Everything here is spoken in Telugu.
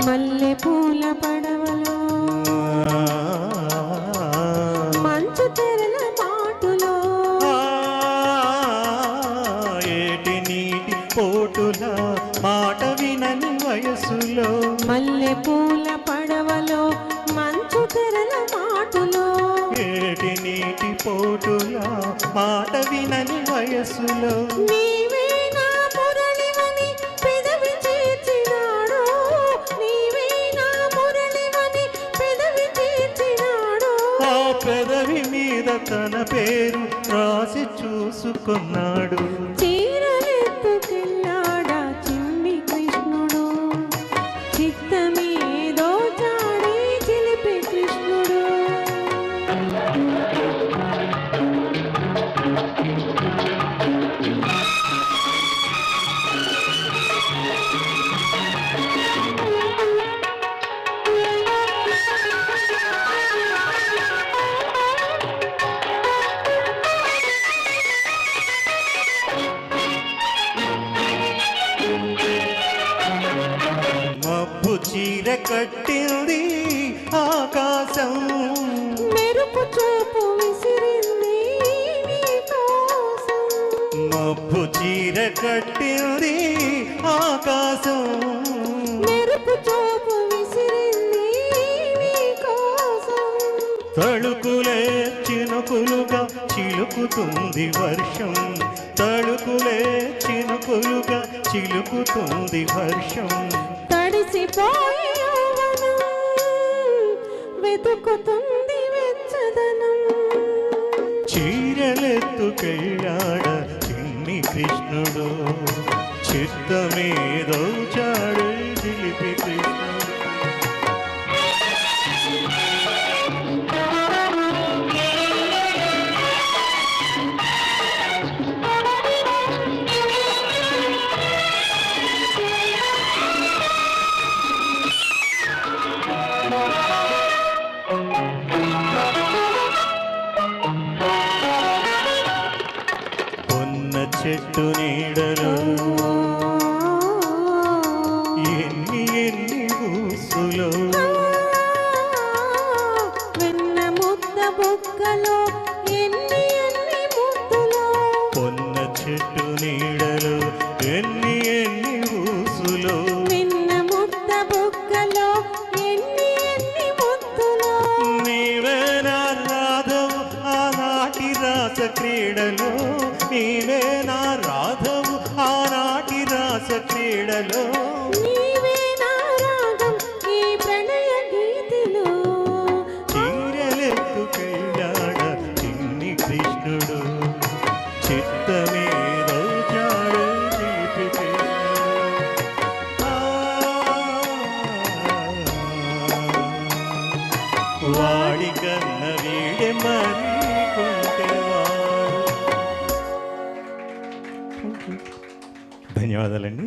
మల్లె పూల పడవలో మంచు తెరల మాటులో ఏటి నీటి పోటుల మాట వినని వయసులో మల్లె పూల పడవలో మంచు తెరల మాటులో ఏటి నీటి పోటుల మాట వినని వయసులో నీవే నా మురళివని పెదవి చేర్చినాడు నీవే నా మురళివని పెదవి చేర్చినాడు ఆ పెదవి మీద తన పేరు రాసి చూసుకున్నాడు చీరలెత్తుకెళ్ళాడా చిన్ని కృష్ణుడు చిత్తమేదో చాడే చిలిపి కృష్ణుడు మబ్బు చీర కట్టింది ఆకాశం మెరుపు చూపు విసిరింది నీ కోసం మబ్బు చీర కట్టింది ఆకాశం మెరుపు చూపు విసిరింది నీ కోసం తళుకులే చినుకులుగా చిలుకుతుంది వర్షం తళుకులే చినుకులుగా చిలుకుతుంది వర్షం తడిసిపోయే యౌవనం వెతుకుతుంది వెచ్చదనం చీరలెత్తుకెళ్ళాడ చిన్ని కృష్ణుడు చిత్తమేదో చాడు చిలిపి కృష్ణుడు పొన్న చెట్టు నీడలో ఎన్ని ఎన్ని ఊసులో వెన్న ముద్ద బొక్కలో ఎన్ని ఎన్ని ముద్దులో పొన్న చెట్టు నీడలో ఎన్ని ఎన్ని ఊసులో వెన్న ముద్ద బొక్కలో ఎన్ని ఎన్ని ముద్దులో నీవే నా రాధవు ఆనాటి రాస క్రీడలో నీవే నా రాధవు ఆనాటి రాస క్రీడలో నీవే నా రాగం ఈ ప్రణయ గీతిలో చీరలెత్తుకెళ్ళాడ చిన్ని కృష్ణుడు చిత్తమేదో చాడు చిలిపి కృష్ణుడు. వాడి కన్న వీడే మరి కొంటెవాడు. ధన్యవాదాలండి.